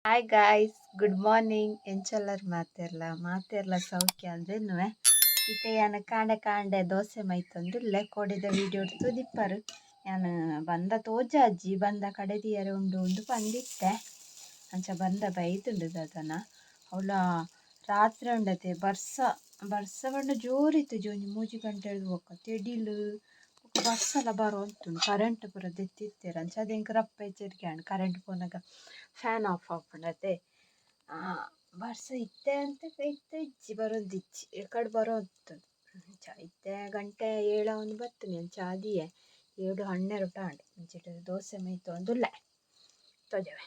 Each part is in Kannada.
Hi guys, good morning. ಎಂಚಲ್ಲರು ಮಾತೆರ್ಲ ಸೌಖ್ಯ ಅಂದ್ರೇನು ಇತ್ತೆ ಯಾನ ಕಾಂಡೆ ಕಾಂಡೆ ದೋಸೆ ಮೈತೊಂದುಲ್ಲೆ ಕೊಡಿದ ವಿಡಿಯೋ ಇಡ್ತು ದಿಪ್ಪರು ಯಾನು ಬಂದ ತೋಜ ಅಜ್ಜಿ ಬಂದ ಕಡೆದಿಯರೆ ಉಂಡು ಉಂಡು ಪಂದಿತ್ತೆ ಅಂಚ ಬಂದ ಬೈತುಂಡು ಅದನ್ನ ಅವಳ ರಾತ್ರಿ ಉಂಡತೆ ಬರ್ಸ ಬಂಡ ಜೋರಿತ್ತು ಜೋನಿ 3 ಗಂಟೆ ಹೋಗ ತೆಡಿಲು ಬರ್ಸಲ ಬರೋ ಅಂತುಂಡು ಕರೆಂಟ್ ಪೂರ ದೆತ್ತಿತ್ತೇರ ಅಂಚ ಅದೇಂಕ ರಪ್ಪ ಎಚ್ಚರಿಕೆ ಆಂಡ್ ಕರೆಂಟ್ ಪೋನಾಗ ಫ್ಯಾನ್ ಆಫ್ ಆಪುಂಡತೆ ಬರ್ಸ ಇತ್ತೆ ಅಂತ ಇತ್ತೆ ಇಜ್ಜಿ ಬರೋದಿಜ್ಜಿ ಎಕಡೆ ಬರೋ ಅಂತುಂಡು ಅಂಚ ಇತ್ತೆ ಗಂಟೆ 7 ಒಂದು ಬತ್ತುನಿ ಅಂಚ ಆದಿಯೆ 7:12 ಟಾಂಡ್ ಅಂಚಿಟ್ಟು ದೋಸೆ ಮೈತು ಒಂದುಲ್ಲೆ ತೊಜವೆ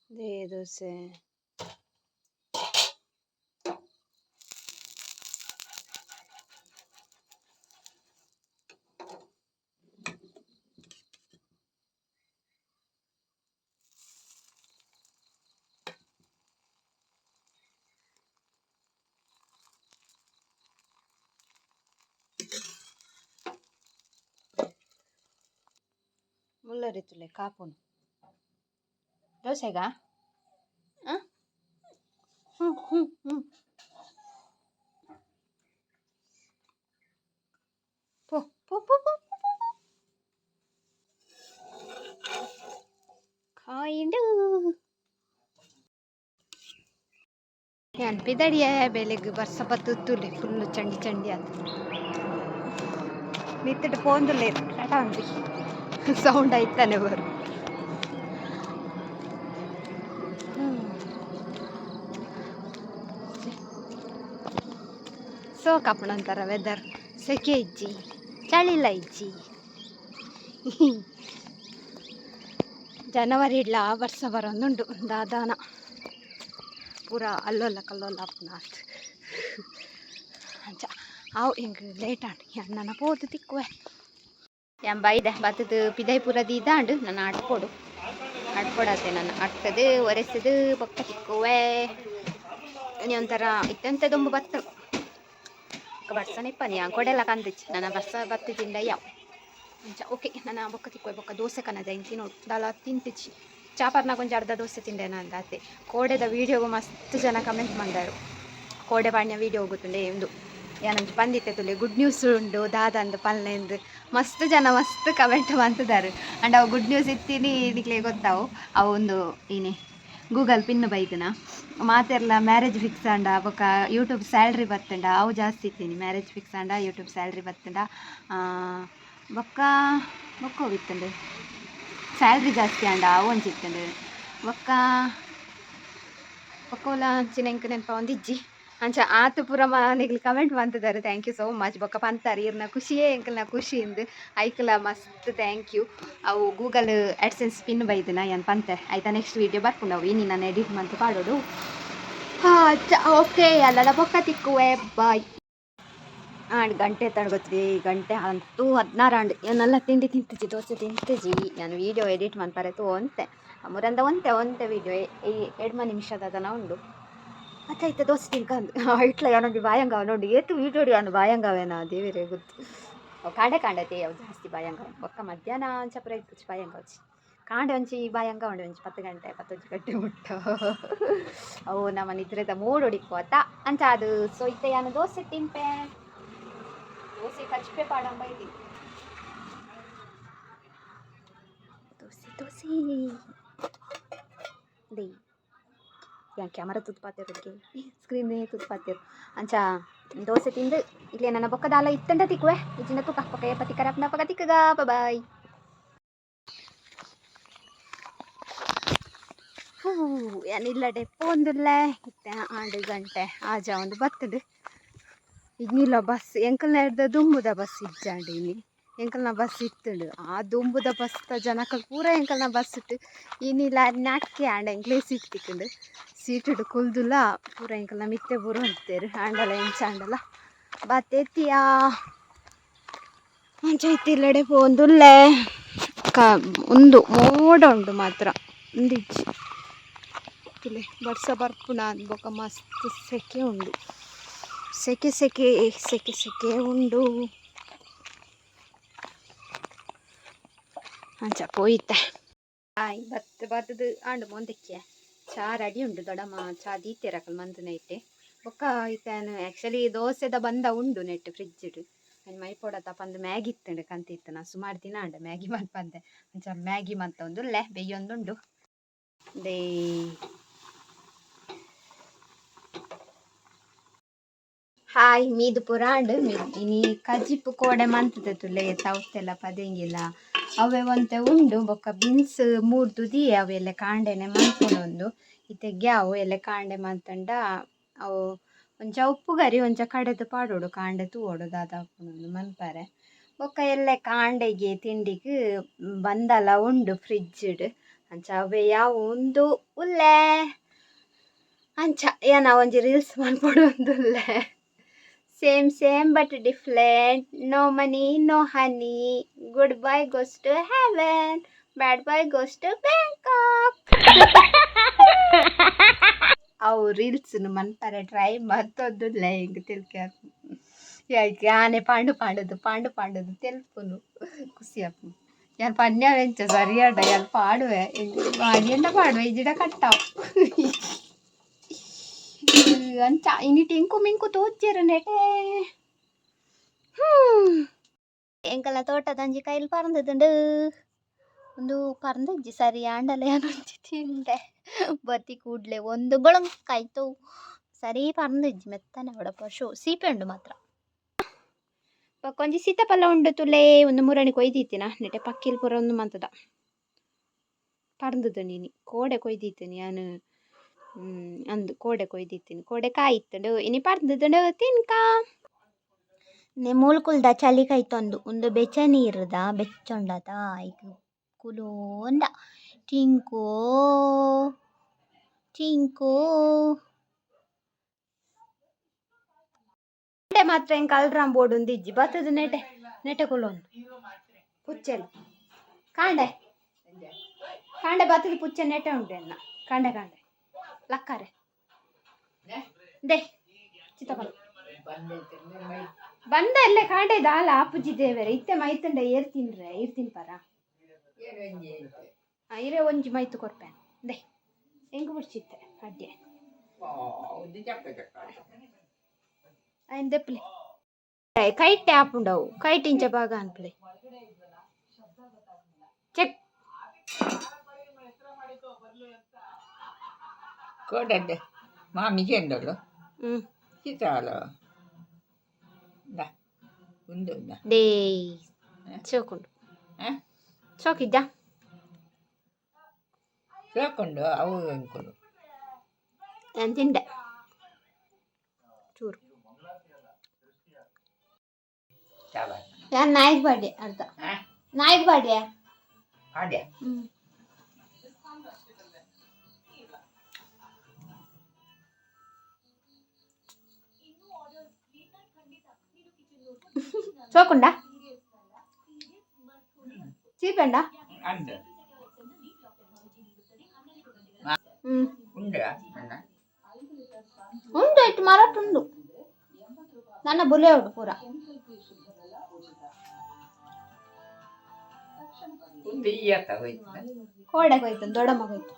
ದೇ ದೋಸೆ ಮುಲ್ಲರಿತುಲೆ ಕಾಪುನು ದೋಸೆಗಾ ಪೋ ಪೋ ಪೋ ಪೋ ಕಾಯಿಂಡು ಪಿದಡಿಯ ಬೆಲೆಗ್ ಬರ್ಸ ಬತ್ತುತ್ತುಲೆ ಫುಲ್ಲು ಚಂಡಿ ಚಂಡಿ ಅಂತ ನಿತ್ತಿಟ್ಟು ಪೋಂದುಲೆ ಟಾಟಾ ಅಂದ್ರಿ ಸೌಂಡ್ ಆಯ್ತಾನೆ ಬರು ಸೊ ಕಪ್ಪಣಂತಾರ ವೆದರ್ ಸೆಕೆ ಇಜ್ಜಿ ಚಳಿಲ್ಲ ಇಜ್ಜಿ ಜನವರಿ ಇಡ್ಲ ವರ್ಷ ಬರೋಂದುಂಡು ದಾದಾನ ಪೂರ ಅಲ್ಲೋಲ್ಲ ಕಲ್ಲೋಲ್ಲ ಅಪ್ಪನಾತ್ ಅಂಚ ಅವು ಹಿಂಗೆ ಲೇಟ್ ಆಂಡು ಅಣ್ಣನ ಪೋದು ತಿಕ್ಕುವೆ ಬೈದೆ ಬತ್ತದು ಪಿದೈ ಪೂರ ದೀದಾಂಡು ನಾನು ಆಡ್ಕೊಡತ್ತೆ ನಾನು ಆಡ್ತದು ಒರೆಸದು ಪಕ್ಕ ತಿಕ್ಕುವೆ ನೀ ಒಂಥರ ಇತ್ತಂತೆ ದೊಂಬು ಬತ್ತು ಬರ್ಸನೆ ಇಪ್ಪನಿ ಕೊಡೆಲ್ಲ ಕಂದಿಚ್ಚಿ ನನ್ನ ಬರ್ಸ ಬತ್ತಿದ್ದಿಂದ ಯಾವ ಅಂಚ ಓಕೆ ನನ್ನ ಬೊಕ್ಕ ತಿಕ್ಕುವೆ ಬೊಕ್ಕ ದೋಸೆ ಕನ್ನದ ಇಂತಿ ನೋಡು ದಾಲ ತಿಂತಿಚ್ಚಿ ಚಾಪರ್ನಾಗ ಒಂಚ ಅರ್ಧ ದೋಸೆ ತಿಂದೇನ ಅಂತ ಅತ್ತೆ ಕೋಡೆದ ವೀಡಿಯೋಗು ಮಸ್ತ್ ಜನ ಕಮೆಂಟ್ ಮಾಡಿದಾರು ಕೋಡೆ ಬಾಣ್ಯ ವೀಡಿಯೋ ಹೋಗುತ್ತುಂಡೆ ಒಂದು ಏನಂಚು ಬಂದಿತ್ತೆ ತುಲೆ ಗುಡ್ ನ್ಯೂಸ್ ಉಂಡು ದಾದಂದು ಪಲ್ಲೆಂದು ಮಸ್ತ್ ಜನ ಮಸ್ತ್ ಕಮೆಂಟ್ ಮಾಡ್ತಿದ್ದಾರೆ ಆ್ಯಂಡ್ ಅವು ಗುಡ್ ನ್ಯೂಸ್ ಇತ್ತೀನಿ ಇದಕ್ಕೆ ಗೊತ್ತಾವು ಅವು ಒಂದು ಏನೇ ಗೂಗಲ್ ಪಿನ್ ಬೈತನ ಮಾತೆರ್ಲ ಮ್ಯಾರೇಜ್ ಫಿಕ್ಸ್ ಅಂಡ ಬೊಕ್ಕ ಯೂಟ್ಯೂಬ್ ಸ್ಯಾಲ್ರಿ ಬತ್ತಂಡ ಅವು ಜಾಸ್ತಿ ಇತ್ತೀನಿ ಮ್ಯಾರೇಜ್ ಫಿಕ್ಸ್ ಅಂಡ ಯೂಟ್ಯೂಬ್ ಸ್ಯಾಲ್ರಿ ಬತ್ತಂಡ ಬೊಕ್ಕ ಹೋಗಿತ್ತಂಡು ಸ್ಯಾಲ್ರಿ ಜಾಸ್ತಿ ಅಂಡ ಅವು ಒಂಚಿತ್ತಂಡು ಬೊಕ್ಕ ಬೊಕ್ಕಲ ಅಂಚಿನ ಎಂಕ ನೆನಪ ಒಂದಿಜ್ಜಿ ಅಂಚ ಆತು ಪೂರ ಮನೆಗೆ ಕಮೆಂಟ್ ಮಾಡ್ತಿದ್ದಾರೆ ಥ್ಯಾಂಕ್ ಯು ಸೋ ಮಚ್ ಬೊಕ್ಕ ಪಂತಾರೆ ಇರ್ನ ಖುಷಿಯೇ ಎಂಕಲ್ನ ಖುಷಿಯಿಂದ ಐಕಲ ಮಸ್ತ್ ಥ್ಯಾಂಕ್ ಯು ಅವು ಗೂಗಲ್ ಆ್ಯಡ್ಸೆನ್ಸ್ ಪಿನ್ ಬೈದನ ಏನು ಪಂತೆ ಆಯ್ತಾ ನೆಕ್ಸ್ಟ್ ವೀಡಿಯೋ ಬರ್ಕೊಂಡು ಅವು ಇನ್ನು ನಾನು ಎಡಿಟ್ ಮಾಡ್ತು ಪಾಡೋದು ಓಕೆ ಅಲ್ಲ ಬೊಕ್ಕ ತಿಕ್ಕುವೆ ಬಾಯ್ ಗಂಟೆ ತಡಗೊತ್ರಿ ಗಂಟೆ 10:16 ಆಂಡ್ ಏನೆಲ್ಲ ತಿಂಡಿ ತಿಂತಿಜಿ ದೋಸೆ ತಿಂತಿಜಿ ನಾನು ವೀಡಿಯೋ ಎಡಿಟ್ ಮಾಡ್ಪಾರೆತು ಒಂತೆ ಮುರಂದ ಒಂತೆ ವೀಡಿಯೋ 2 ನಿಮಿಷದ ಉಂಡು ಅಚ್ಚಾಯ್ತು ದೋಸೆ ತಿನ್ಕಂದು ಇಟ್ಲ ಯಾನೊಂದು ಬಾಯಂಗವ ನೋಡಿ ಏತು ವೀಡಿಯೋ ಯಾನು ಬಾಯಂಗವೇನಾ ದೇವರೇ ಗೊತ್ತು ಅವು ಕಾಂಡೆ ಅವು ಜಾಸ್ತಿ ಬಾಯಂಗವ ಒಕ್ಕ ಮಧ್ಯಾಹ್ನ ಅಂಚಪುರ ಇತ್ತು ಬಾಯಂಗವಚ್ಚಿ ಕಾಂಡೆ ಒಂಚಿ ಬಾಯಂಗ ಉಂಡು ಒಂಚಿ 10 ಗಂಟೆ 11 ಗಂಟೆ ಮುಟ್ಟ ಅವು ನಮ್ಮ ನಿದ್ರೆದ ಮೂಡ್ ಹೊಡಿಕೋತ ಅಂಚ ಅದು ಸೊ ಇತ್ತೆ ಯಾನು ದೋಸೆ ತಿಂಪೆ ದೋಸೆ ಕಚ್ಪೆ ಪಾಡಂಬ ಇದ್ದೀನಿ ದೋಸೆ ದೇ ಯಾನ್ ಕ್ಯಾಮರಾ ತುತ್ಪಾತಿರೋದಕ್ಕೆ ಸ್ಕ್ರೀನ್ ತುತ್ಪಾತಿರು ಅಂಚ ದೋಸೆ ತಿಂದು ಇಲ್ಲೇ ನನ್ನ ಬೊಕ್ಕದಾಲ ಇತ್ತಂಡ ತಿಕ್ಕುವೆ ಇಜಿನ ತುಕ ಪಕ್ಕ ಪತಿ ಕರಪ್ನ ಪಕ್ಕ ತಿಕ್ಕಗ ಬಾಯ್ ಏನಿಲ್ಲ ಡೆಪ್ಪು ಒಂದಿಲ್ಲ ಇತ್ತೆ 2 ಗಂಟೆ ಆಜ ಒಂದು ಬರ್ತದೆ ಇನ್ನಿಲ್ಲ ಬಸ್ ಎಂಕಲ್ನ ಹಿಡ್ದ ದುಂಬುದ ಬಸ್ ಇಜ್ಜಾಂಡು ಇಲ್ಲಿ ಎಂಕಲ್ನ ಬಸ್ ಇತ್ತುಂಡು ಆ ದುಂಬುದ ಬಸ್ ಜನಕಲ್ ಪೂರ ಎಂಕಲ್ನ ಬಸ್ ಇಟ್ಟು ಇನ್ನಿಲ್ಲ ನಾಟ್ಕೆ ಆಂಡ ಎಂಕ್ಲೇ ಸೀಟ್ ತಿಕ್ಕಂಡು ಸೀಟುಡು ಕುಲ್ದುಲ್ಲ ಪೂರ ಎಂಕಲ್ನ ಮಿತ್ತೆ ಪೂರ ಅಂತಾರೆ ಆಂಡಲ ಎಂಚಾಂಡಲ ಬತ್ತೆತ್ತಿಯಾ ಅಂಚ ಇತ್ತಿಲ್ಲಡೆ ಪೋಂದುಲ್ಲೆ ಒಂದು ಮೋಡ ಉಂಡು ಮಾತ್ರ ಒಂದಿಜ್ಜಿ ಬರ್ಸ ಬರ್ಪುನ ಬೊಕ ಮಸ್ತ್ ಸೆಕೆ ಉಂಡು ಸೆಕೆ ಸೆಕೆ ಸೆಕೆ ಸೆಕೆ ಉಂಡು ಅಂಚ ಪೋಯಿತ್ತೆ ಬತ್ತದು ಆಂಡು ಮೊಂದಕ್ಕೆ ಚಾ ರೆಡಿ ಉಂಡು ದೊಡಮ್ಮ ಚಾ ದೀತೆರಕಲ್ ಮಂದು ನೈಟ್ ಬೊಕ್ಕ ಇತ್ತೇನು ಆ್ಯಕ್ಚುಲಿ ದೋಸೆದ ಬಂದ ಉಂಡು ನೆಟ್ ಫ್ರಿಡ್ಜ್ ನಾನು ಮೈ ಪೊಡತ ಪಂದು ಮ್ಯಾಗಿ ಇತ್ತಂಡು ಕಂತಿತ್ತು ನಾನು ಸುಮಾರು ದಿನ ಅಂಡೆ ಮ್ಯಾಗಿ ಮಲ್ಪಂದೆ ಅಂಚ ಮ್ಯಾಗಿ ಮಂತ ಒಂದುಲ್ಲೆ ಬೆಯ್ಯೊಂದುಂಡು ದೇ ಹಾಯ್ ಮೀದು ಪುರಾಂಡು ಇನಿ ಕಜಿಪ್ಪು ಕೋಡೆ ಮಂತದೆ ತುಲೆ ಸೌತೆಲ್ಲ ಪದೆಂಗಿಲ್ಲ ಅವೇ ಒಂತೆ ಉಂಡು ಬೊಕ್ಕ ಬೀನ್ಸ್ ಮೂರ್ದು ದಿ ಅವೆಲ್ಲ ಕಾಂಡೆನೆ ಮಂತ್ಕೊಂಡು ಇತ್ತೆಗೆ ಅವು ಎಲ್ಲ ಕಾಂಡೆ ಮಂತಂಡ ಅವು ಒಂಚ ಉಪ್ಪು ಗರಿ ಒಂಚ ಕಡೆದು ಪಾಡೋಡು ಕಾಂಡೆ ತೂವೋಡು ದಾದಾಪುಂಡು ಮನ್ಪರೆ ಬೊಕ್ಕ ಎಲ್ಲ ಕಾಂಡೆಗೆ ತಿಂಡಿಗೆ ಬಂದಲ್ಲ ಉಂಡು ಫ್ರಿಡ್ಜ್ಡ್ ಅಂಚ ಅವೇ ಯಾವ ಒಂದು ಉಲ್ಲೆ ಅಂಚ ಏನ ಒಂಜಿ ರೀಲ್ಸ್ ಮನ್ಪೊಡು ಒಂದುಲ್ಲೆ same but different no money no honey good bye goes to heaven bad bye goes to Bangkok ಅವು ರೀಲ್ಸ್ ಮನ್ಪರೆ ಟ್ರೈ ಮತ್ತೊಂದುಲ್ಲ ಹಿಂಗೆ ತಿಳ್ಕ ಯಾಕೆ ಆನೆ ಪಾಂಡು ತೆಲ್ಪುನು ಖುಷಿಯಪ್ಪು ಯಾರು ಪನ್ಯಾವೆಂಚ ಸರಿಯಾಡ ಯಾರು ಪಾಡುವೆ ಎಂಡ ಪಾಡುವೆ ಇಜಿಡ ಕಟ್ಟಾವು ಅಂಚ ಇನಿ ಟಿಂಕು ಮಿಂಕು ತೋಚ್ಚಿರು ನೆಟೆ ಎಂಕಲ್ಲ ತೋಟದಂಜಿ ಕೈಲಿ ಪರಂದದುಂಡು ಒಂದು ಪರಂದಜ್ಜಿ ಸರಿ ಆಂಡಲೆ ಅನೊಂಜಿ ತಿಂಡೆ ಬತ್ತಿ ಕೂಡ್ಲೆ ಒಂದು ಗೊಳಂಕಾಯ್ತು ಸರಿ ಪರಂದಜ್ಜಿ ಮೆತ್ತನೆ ಹೊಡಪ ಶೋ ಸೀಪೆ ಉಂಡು ಮಾತ್ರ ಪಕ್ಕೊಂಜಿ ಸೀತಾಫಲ ಉಂಡು ತುಲೆ ಒಂದು ಮುರಣಿ ಕೊಯ್ದಿತ್ತಿನ ನೆಟೆ ಪಕ್ಕಿಲ್ ಪುರ ಒಂದು ಮಂತದ ಪರಂದದು ನೀನು ಕೋಡೆ ಕೊಯ್ದಿತ್ತು ನಾನು ಅಂದು ಕೋಡೆ ಕೊಯ್ದಿತ್ತೀನಿ ಕೋಡೆ ಕಾಯಿತ್ತಂಡು ಇನಿ ಪರ್ದದುಂಡು ತಿನ್ಕ ನೆ ಮೂಲ್ಕುಲ್ದ ಚಳಿ ಕೈತೊಂದು ಒಂದು ಬೆಚ್ಚ ನೀರ್ದ ಬೆಚ್ಚೊಂಡದ ಈಗ ಕುಲೋಂದ ಟಿಂಕೋ ಮಾತ್ರ ಹೆಂಗೆ ಕಲ್ರಾಂ ಬೋರ್ಡ್ ಒಂದು ಇಜ್ಜಿ ಬತ್ತದ ನೆಟೆ ಕುಲೋನ್ ಪುಚ್ಚೆಲ್ ಕಾಂಡೆ ಬತ್ತದ ಪುಚ್ಚೆ ನೆಟೆ ಉಂಟು ಎನ್ನ ಕಾಂಡೆ ಲಕ್ಕಾರೆ ದೇ ಚಿತ್ತಪಲ್ಲ ಬಂದ ಎಲ್ಲೇ ಕಾಂಡೆ ದಾಲ ಆಪುಜಿ ದೇವರೆ ಇತ್ತೆ ಮೈತಂಡ ಇರ್ತೀನಿ ಪರ ಇರೆ ಒಂಜಿ ಮೈತು ಕೊಡ್ಪೆ ದೇ ಹೆಂಗ ಬಿಡ್ಚಿತ್ತೆ ಅಡ್ಡೆ ದೆಪ್ಲೆ ಕೈಟ್ ಆಪುಂಡವು ಕೈಟ್ ಇಂಚ ಭಾಗ ಅನ್ಪ್ಲೆ ಚೆಕ್ ಕೋಡಡ್ಡೆ ಮಾಮಿಗೆ ಎಂದಳು ಚಿತ್ರಾಲು ಉಂದು ದೇ ಚೋಕುಂಡು ಚೋಕಿದ್ದ ಚೋಕೊಂಡು ಅವು ಅನ್ಕೊಂಡು ನಾನು ತಿಂಡೆ ಚೂರು ಯಾರು ನಾಯಿಗೆ ಬಾಡ್ಯ ಅರ್ಧ ನಾಯಿಗೆ ಬಾಡ್ಯ ಆಡ್ಯ ಚೋಕುಂಡ ಚೀಪೆಂಡ ಉಂಡು ಇಟ್ಟು ಮಾರಾಟ ಉಂಡು ನನ್ನ ಬುಲೆ ಉಂಡು ಪೂರ ಕೋಡೆ ಹೋಯ್ತು ದೊಡ್ಡಮ್ಮ ಹೋಯ್ತು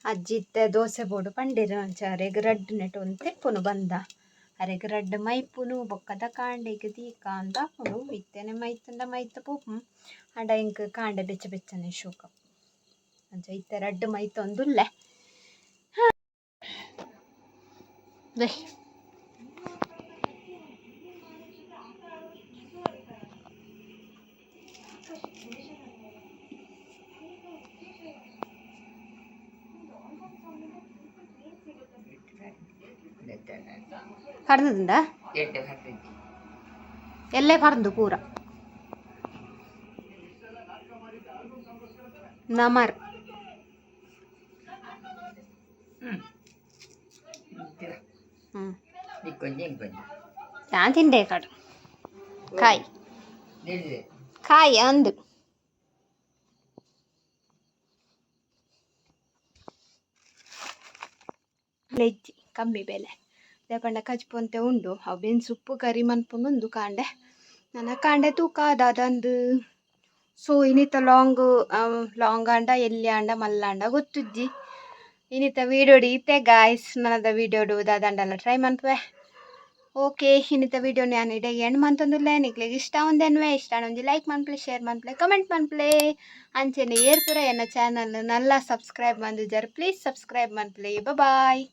ಅಜ್ಜಿತ್ತೆ ದೋಸೆ ಬೋಡು ಪಂಡಿರು ಅಂಚ ರೆಗ್ರಡ್ ನೆಟ್ ಒಂದು ತೆಪ್ಪುನು ಬಂದ ರೆಗ್ರಡ್ ಮೈಪುನು ಬೊಕ್ಕದ ಕಾಂಡೆಗೆ ದೀಕ ಅಂತ ಹಾಪುನು ಇತ್ತೇನೆ ಮೈತ ಪೋಪು ಅಡ ಇಂಕ್ ಕಾಂಡೆ ಬೆಚ್ಚನೆ ಶೋಕ ಅಂಚ ಇತ್ತೆ ರಡ್ಡು ಮೈತೊಂದುಲ್ಲೆ ಪರ್ದದಿಂದ ಎಲ್ಲೇ ಪರ್ದು ಪೂರ ನಮರ್ ఇంకొంచెం ఇంకొంచెం ನಾನು ತಿಂದೆ ಕಡು ಕಾಯಿ ನಿಲ್ಲಿದೆ ಕಾಯಿ ಅಂದು ಲೆಜ್ಜಿ ಕಮ್ಮಿ ಬೆಲೆ ದೇಪಂಡ ಕಚ್ಪೊಂತೆ ಉಂಡು ಅವು ಬೆನ್ಸು ಉಪ್ಪು ಕರಿ ಮನ್ಪುನುಂದು ಕಾಂಡೆ ನನ್ನ ಕಾಂಡೆ ತೂಕ ಅದಂದು ಸೊ ಇನ್ನಿತ ಲಾಂಗ್ ಅಂಡ ಎಲ್ಲಿ ಅಂಡ ಮಲ್ಲ ಅಂಡ ಗೊತ್ತುಜ್ಜಿ ಇನ್ನಿತ ವೀಡಿಯೋ ಇತ್ತೆ ಗಾಯ್ಸ್ ನನ್ನದ ವೀಡಿಯೋ ದಾದಂಡಲ್ಲ ಟ್ರೈ ಮನ್ಪೆ ಓಕೆ ಇನ್ನಿತ ವೀಡಿಯೋ ನಾನು ಇಡಗೆ ಎಂಡ್ ಮಂತೊಂದುಲ್ಲೆ ನಿಕ್ಲಿಗೆ ಇಷ್ಟ ಒಂದೇನುವೆ ಇಷ್ಟ ಒಂಜಿ ಲೈಕ್ ಮನ್ಪ್ಲೆ ಶೇರ್ ಮನ್ಪ್ಲೆ ಕಮೆಂಟ್ ಮನ್ಪ್ಲೆ ಅಂಚೆನೆ ಏರ್ಪುರ ಎನ್ನ ಚಾನಲ್ ನಲ್ಲ ಸಬ್ಸ್ಕ್ರೈಬ್ ಮಂದಿಜರ್ ಪ್ಲೀಸ್ ಸಬ್ಸ್ಕ್ರೈಬ್ ಮನ್ಪ್ಲೆ ಬಾಯ್